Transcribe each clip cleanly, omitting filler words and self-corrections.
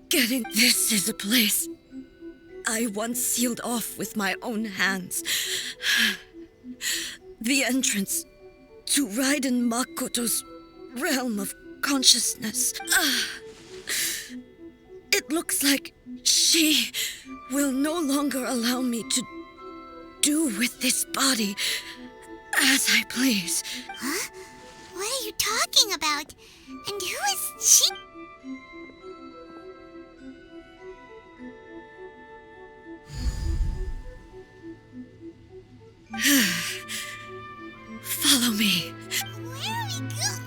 Getting this is a place I once sealed off with my own hands. The entrance to Raiden Makoto's realm of consciousness. It looks like she will no longer allow me to do with this body as I please. Huh? What are you talking about? And who is she? Follow me. Where are we going?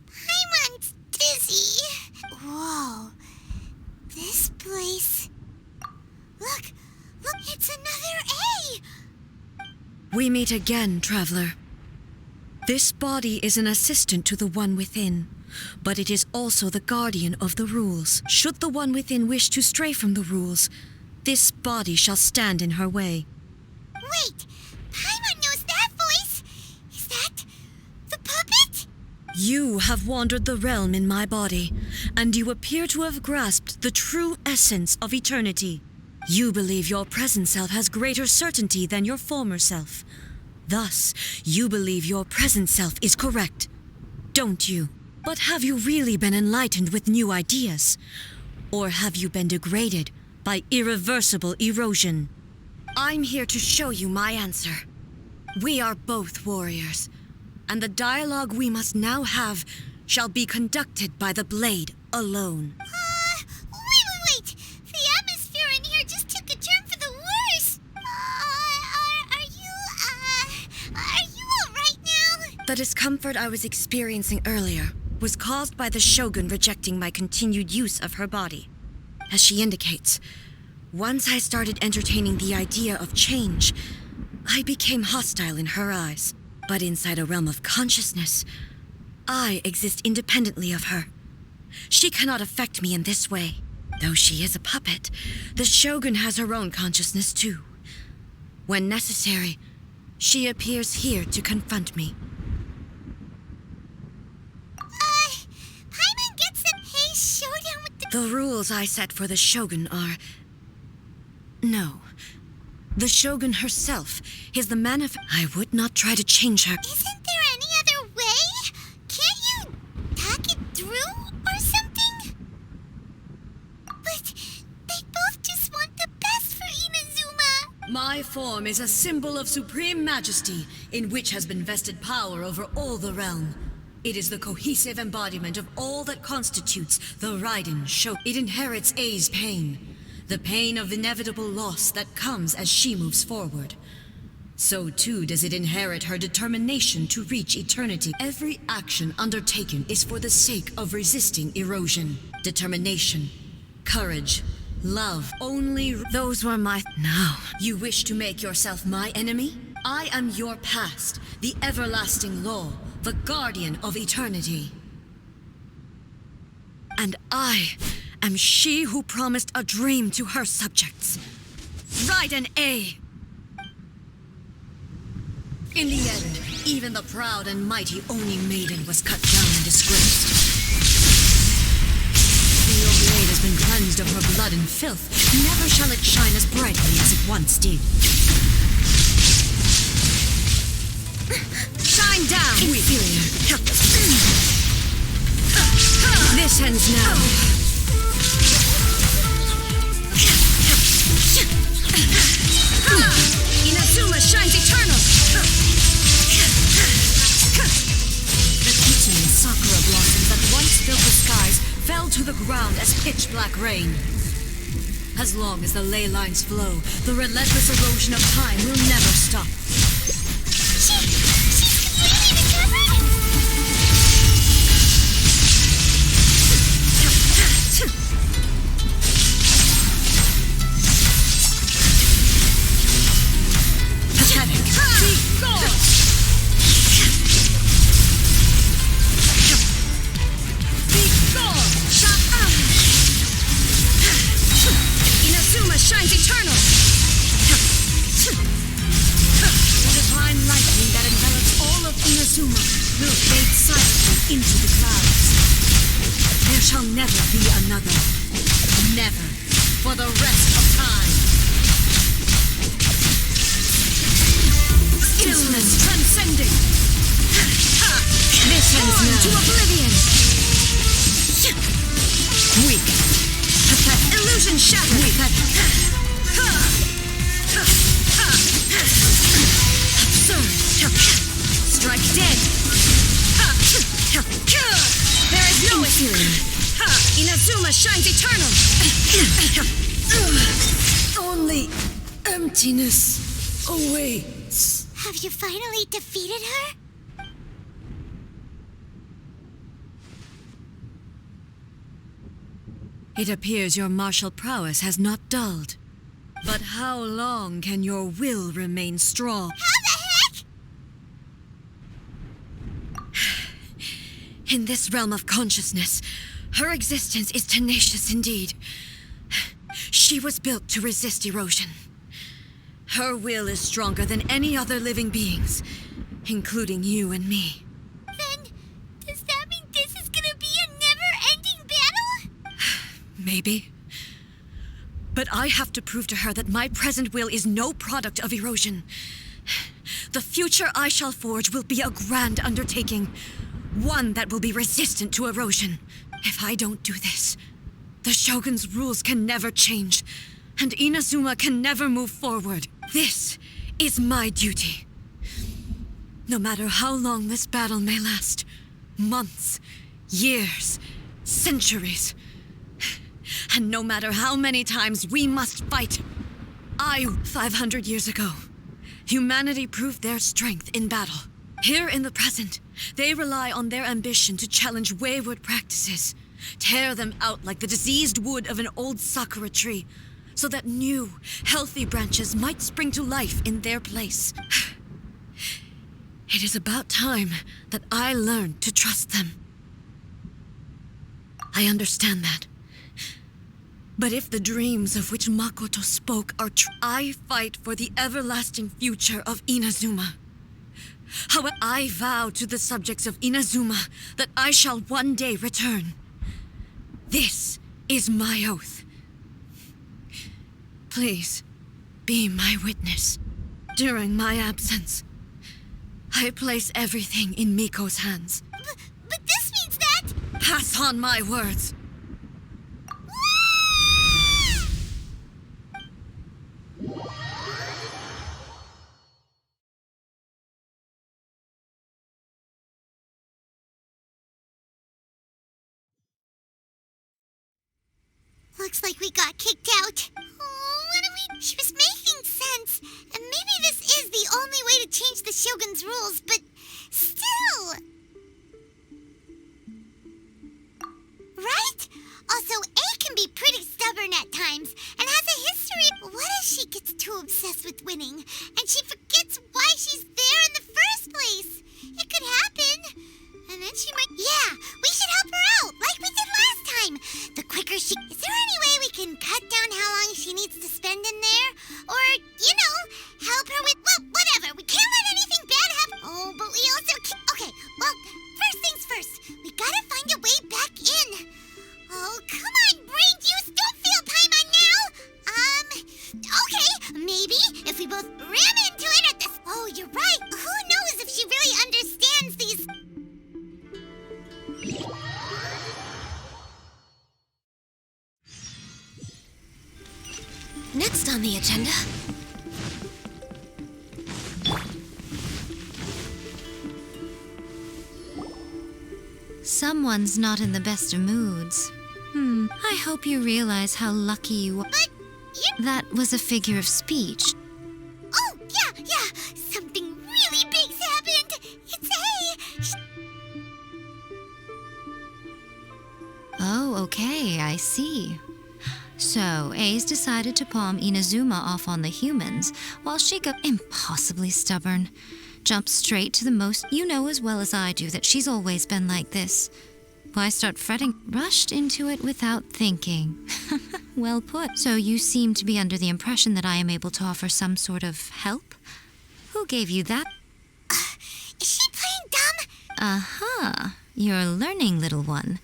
Paimon's dizzy. Whoa. This place... Look, it's another A! We meet again, traveler. This body is an assistant to the one within, but it is also the guardian of the rules. Should the one within wish to stray from the rules, this body shall stand in her way. Wait, Paimon knows that voice! Is that the puppet? You have wandered the realm in my body, and you appear to have grasped the true essence of eternity. You believe your present self has greater certainty than your former self. Thus, you believe your present self is correct, don't you? But have you really been enlightened with new ideas? Or have you been degraded by irreversible erosion? I'm here to show you my answer. We are both warriors, and the dialogue we must now have shall be conducted by the blade alone. Wait! The atmosphere in here just took a turn for the worse! Are you alright now? The discomfort I was experiencing earlier was caused by the Shogun rejecting my continued use of her body. As she indicates, once I started entertaining the idea of change, I became hostile in her eyes. But inside a realm of consciousness, I exist independently of her. She cannot affect me in this way. Though she is a puppet, the Shogun has her own consciousness too. When necessary, she appears here to confront me. Paimon gets to play Showdown with the... The rules I set for the Shogun are... No. The Shogun herself is the I would not try to change her. Isn't there any other way? Can't you talk it through or something? But they both just want the best for Inazuma. My form is a symbol of supreme majesty, in which has been vested power over all the realm. It is the cohesive embodiment of all that constitutes the Raiden Shogun. It inherits A's pain. The pain of inevitable loss that comes as she moves forward. So too does it inherit her determination to reach eternity. Every action undertaken is for the sake of resisting erosion. Determination, courage, love, only those were my... Now, you wish to make yourself my enemy? I am your past, the everlasting law, the guardian of eternity. And I am she who promised a dream to her subjects. Raiden A. In the end, even the proud and mighty Oni maiden was cut down and disgraced. Your blade has been cleansed of her blood and filth. Never shall it shine as brightly as it once did. Shine down, inferior. This ends now. Inazuma shines eternal! The Kitsune sakura blossoms that once filled the skies fell to the ground as pitch-black rain. As long as the ley lines flow, the relentless erosion of time will never stop. She's completely recovered? Pathetic. Be gone! There shall never be another. Never. For the rest of time. Stillness transcending. Missions to oblivion. Weak. Pathetic. Illusion shattered. Absurd. Strike dead. There is no escape. Inazuma shines eternal. Only emptiness awaits. Have you finally defeated her? It appears your martial prowess has not dulled. But how long can your will remain strong? How the heck? In this realm of consciousness, her existence is tenacious indeed. She was built to resist erosion. Her will is stronger than any other living being's, including you and me. Then, does that mean this is gonna be a never-ending battle? Maybe. But I have to prove to her that my present will is no product of erosion. The future I shall forge will be a grand undertaking, one that will be resistant to erosion. If I don't do this, the Shogun's rules can never change, and Inazuma can never move forward. This is my duty. No matter how long this battle may last, months, years, centuries, and no matter how many times we must fight. 500 years ago, humanity proved their strength in battle. Here in the present, they rely on their ambition to challenge wayward practices, tear them out like the diseased wood of an old sakura tree, so that new, healthy branches might spring to life in their place. It is about time that I learned to trust them. I understand that. But if the dreams of which Makoto spoke are true, I fight for the everlasting future of Inazuma. However, I vow to the subjects of Inazuma that I shall one day return. This is my oath. Please, be my witness. During my absence, I place everything in Miko's hands. But this means that... Pass on my words. Looks like we got kicked out. Oh, what do we... She was making sense. And maybe this is the only way to change the Shogun's rules, but still... Right? Also, A can be pretty stubborn at times, and has a history. What if she gets too obsessed with winning, and she forgets why she's there in the first place? It could happen. And then she might... Yeah, we should help her out, like we did last time. The quicker she... Is there any way we can cut down how long she needs to spend in there? Or, help her with... Well, whatever. We can't let anything bad happen. Oh, but we also... Okay, well, first things first. We gotta find a way back in. Oh, come on, brain juice. Don't feel time on now. Okay, maybe if we both ran into it at this... Oh, you're right. Who knows if she really understands these... Next on the agenda... Someone's not in the best of moods. I hope you realize how lucky you are. But you... That was a figure of speech. Oh, yeah. Something really big's happened. It's A. Oh, okay, I see. So, A's decided to palm Inazuma off on the humans, while she got impossibly stubborn. Jumped straight to the most. You know as well as I do that she's always been like this. Why start fretting? Rushed into it without thinking. Well put. So you seem to be under the impression that I am able to offer some sort of help? Who gave you that? Is she playing dumb? Aha, you're learning, little one.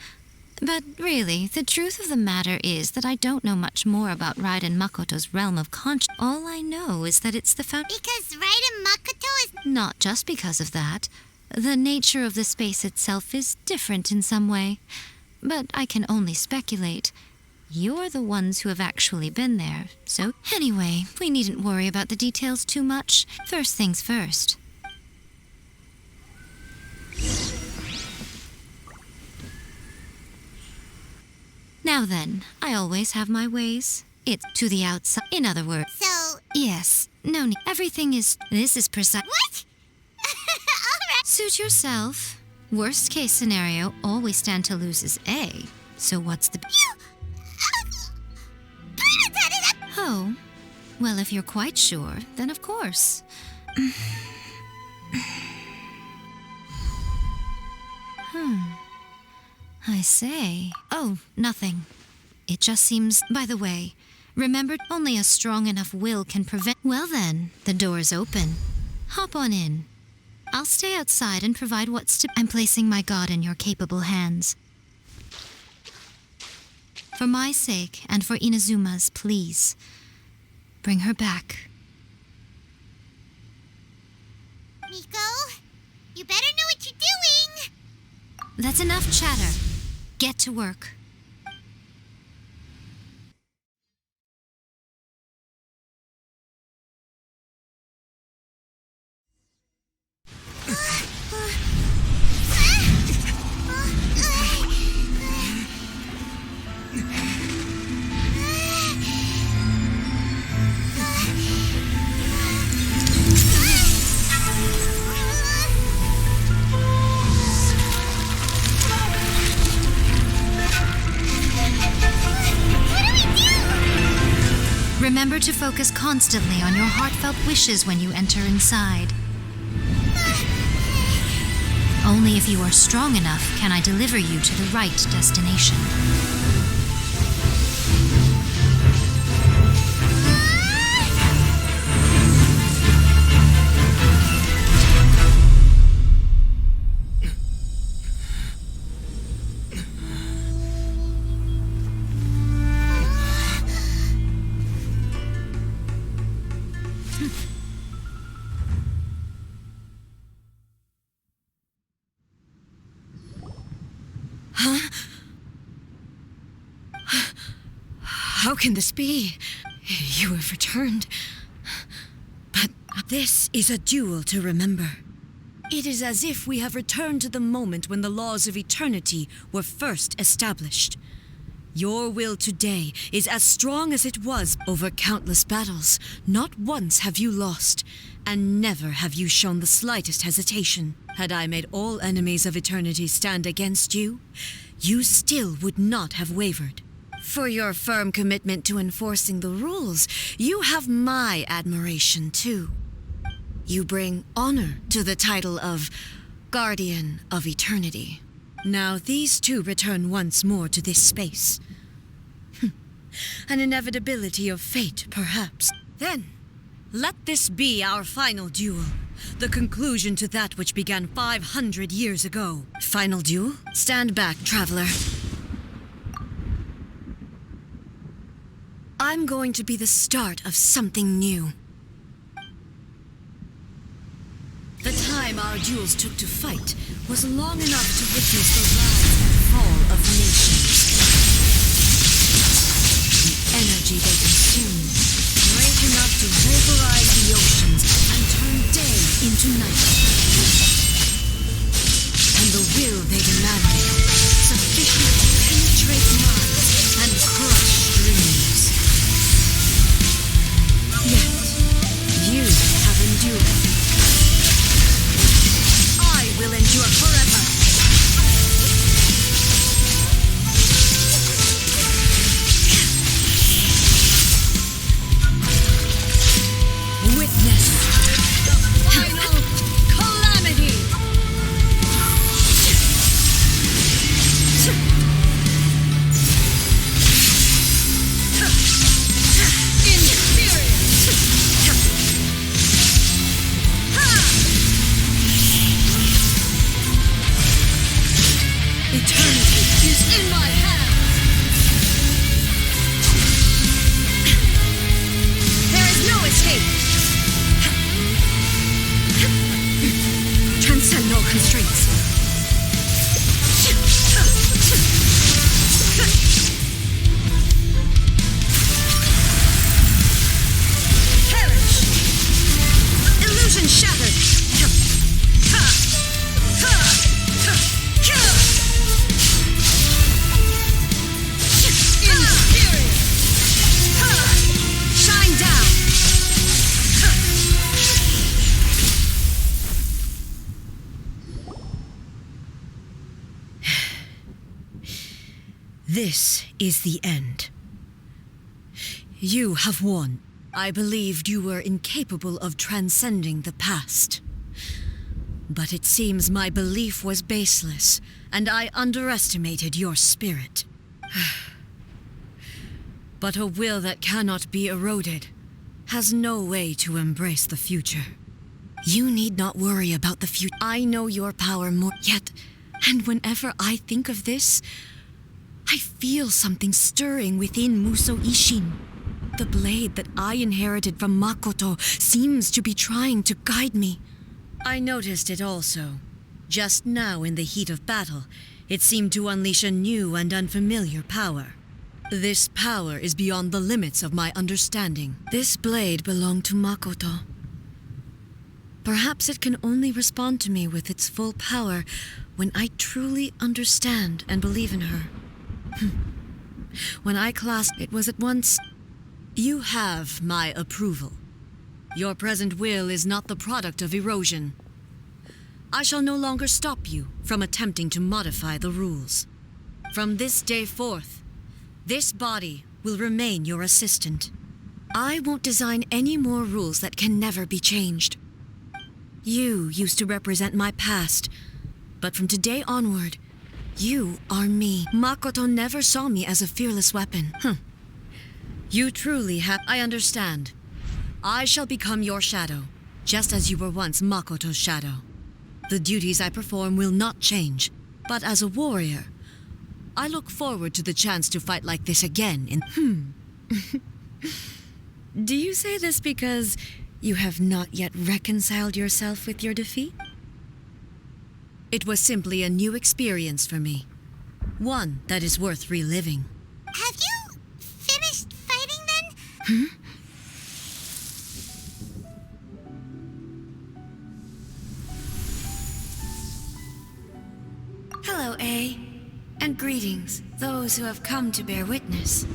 But really, the truth of the matter is that I don't know much more about Raiden Makoto's realm of conscience. All I know is that it's the Because Raiden Makoto is... Not just because of that. The nature of the space itself is different in some way. But I can only speculate. You're the ones who have actually been there, so... Anyway, we needn't worry about the details too much. First things first. Now then, I always have my ways. It's to the outside. In other words... So... Yes, no need. Everything is... This is precise... What? Alright. Suit yourself. Worst case scenario, all we stand to lose is A. So what's the... Oh, well, if you're quite sure, then of course. I say. Oh, nothing. It just seems... By the way, remember, only a strong enough will can prevent... Well then, the door's open. Hop on in. I'll stay outside and provide what's to... I'm placing my god in your capable hands. For my sake, and for Inazuma's, please. Bring her back. Miko, you better know what you're doing! That's enough chatter. Get to work. Remember to focus constantly on your heartfelt wishes when you enter inside. Only if you are strong enough can I deliver you to the right destination. How can this be? You have returned. But this is a duel to remember. It is as if we have returned to the moment when the laws of eternity were first established. Your will today is as strong as it was over countless battles. Not once have you lost, and never have you shown the slightest hesitation. Had I made all enemies of eternity stand against you, you still would not have wavered. For your firm commitment to enforcing the rules, you have my admiration too. You bring honor to the title of Guardian of Eternity. Now these two return once more to this space. An inevitability of fate, perhaps. Then, let this be our final duel. The conclusion to that which began 500 years ago. Final duel? Stand back, traveler. I'm going to be the start of something new. The time our duels took to fight was long enough to witness the rise and fall of nations. The energy they consumed, great enough to vaporize the oceans and turn day into night. And the will they demanded, sufficient to penetrate minds and crush dreams. Yet, you have endured. I will endure forever. is in my hands! There is no escape! Transcend all constraints. Perish! Illusion shattered! Inferior! Shine down! This is the end. You have won. I believed you were incapable of transcending the past. But it seems my belief was baseless, and I underestimated your spirit. But a will that cannot be eroded has no way to embrace the future. You need not worry about the future. I know your power more yet, and whenever I think of this, I feel something stirring within Muso Ishin. The blade that I inherited from Makoto seems to be trying to guide me. I noticed it also. Just now in the heat of battle, it seemed to unleash a new and unfamiliar power. This power is beyond the limits of my understanding. This blade belonged to Makoto. Perhaps it can only respond to me with its full power when I truly understand and believe in her. When I clasped it was at once... You have my approval. Your present will is not the product of erosion. I shall no longer stop you from attempting to modify the rules. From this day forth, this body will remain your assistant. I won't design any more rules that can never be changed. You used to represent my past, but from today onward, you are me. Makoto never saw me as a fearless weapon. You truly have... I understand. I shall become your shadow, just as you were once Makoto's shadow. The duties I perform will not change, but as a warrior, I look forward to the chance to fight like this again in... Do you say this because you have not yet reconciled yourself with your defeat? It was simply a new experience for me. One that is worth reliving. Have you finished fighting then? Hello, A. And greetings, those who have come to bear witness.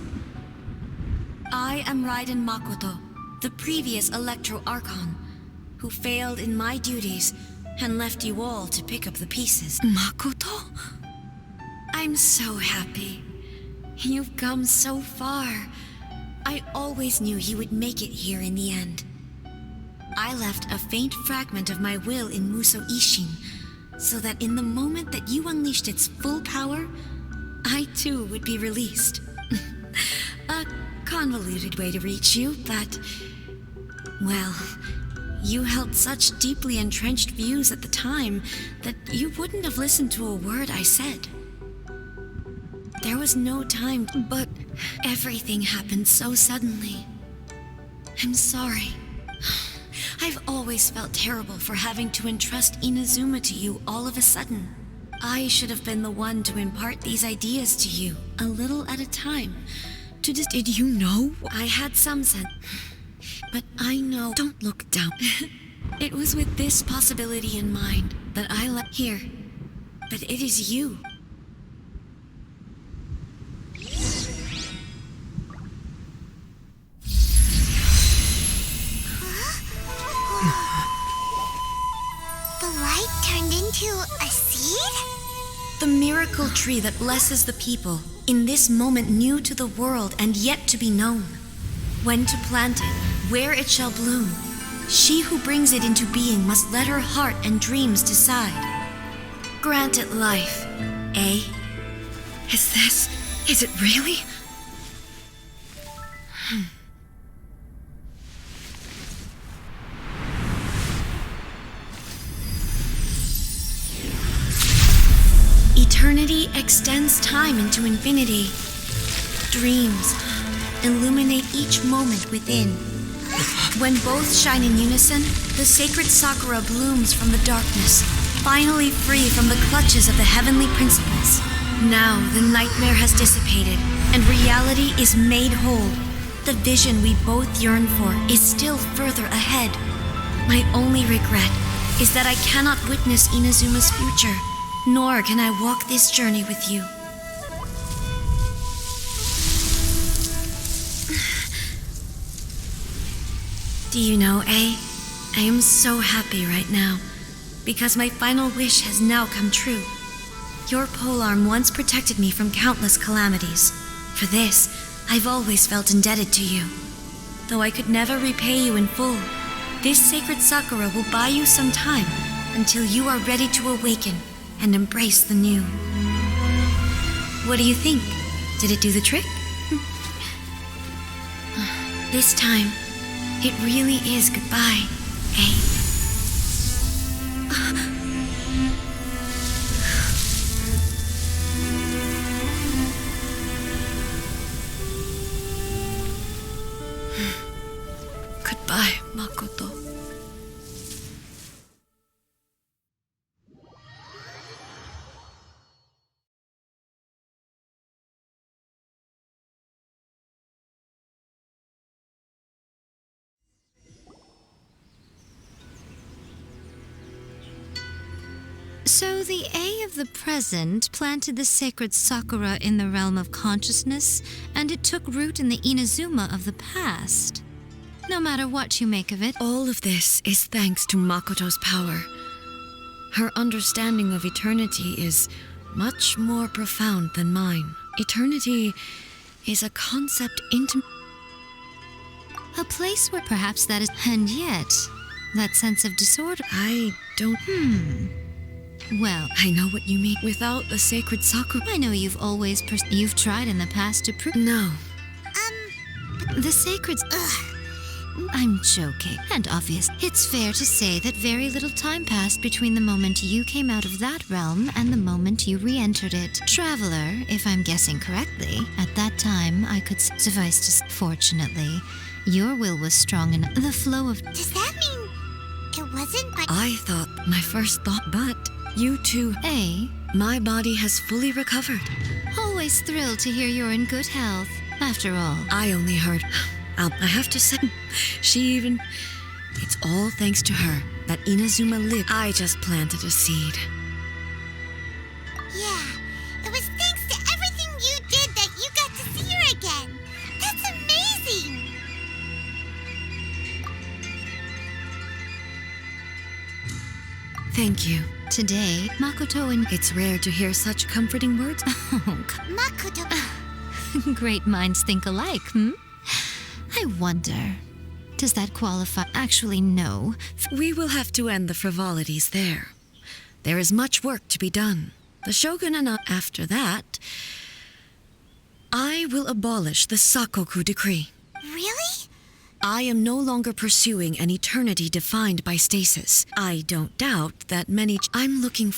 I am Raiden Makoto, the previous Electro Archon, who failed in my duties and left you all to pick up the pieces. Makoto? I'm so happy. You've come so far. I always knew you would make it here in the end. I left a faint fragment of my will in Muso Ishin, so that in the moment that you unleashed its full power, I too would be released. A convoluted way to reach you, but... well, you held such deeply entrenched views at the time that you wouldn't have listened to a word I said. There was no time, but everything happened so suddenly. I'm sorry. I've always felt terrible for having to entrust Inazuma to you all of a sudden. I should have been the one to impart these ideas to you, a little at a time. Did you know? I had some sense. But I know... Don't look down. It was with this possibility in mind that I left here. But it is you. The light turned into a seed? The miracle tree that blesses the people, in this moment new to the world and yet to be known. When to plant it, where it shall bloom. She who brings it into being must let her heart and dreams decide. Grant it life, eh? Is it really? Eternity extends time into infinity. Dreams illuminate each moment within. When both shine in unison, the sacred Sakura blooms from the darkness, finally free from the clutches of the heavenly principles. Now the nightmare has dissipated, and reality is made whole. The vision we both yearn for is still further ahead. My only regret is that I cannot witness Inazuma's future, nor can I walk this journey with you. Do you know, I am so happy right now, because my final wish has now come true. Your polearm once protected me from countless calamities. For this, I've always felt indebted to you. Though I could never repay you in full, this sacred Sakura will buy you some time until you are ready to awaken and embrace the new. What do you think? Did it do the trick? This time, it really is goodbye, eh? Goodbye, Makoto. So the A of the present planted the sacred Sakura in the realm of consciousness, and it took root in the Inazuma of the past. No matter what you make of it, All of this is thanks to Makoto's power. Her understanding of eternity is much more profound than mine. Eternity is a concept a place where perhaps that is, and yet, that sense of disorder. I don't... Well, I know what you mean. Without the sacred Sakura... I know you've always you've tried in the past to prove No. the sacred. I'm joking. And obvious. It's fair to say that very little time passed between the moment you came out of that realm and the moment you re-entered it. Traveler, if I'm guessing correctly, at that time I could suffice to fortunately, your will was strong enough. The flow of... Does that mean it wasn't my... I thought my first thought, but you too. My body has fully recovered. Always thrilled to hear you're in good health. After all, I only heard... I have to say, she even... It's all thanks to her that Inazuma lived. I just planted a seed. Yeah, it was thanks to everything you did that you got to see her again. That's amazing! Thank you. today, Makoto and... It's rare to hear such comforting words. Makoto... Great minds think alike, hmm? I wonder, does that qualify? Actually, no. We will have to end the frivolities there. There is much work to be done. The Shogun and after that, I will abolish the Sakoku decree. Really? I am no longer pursuing an eternity defined by stasis. I don't doubt that many... I'm looking...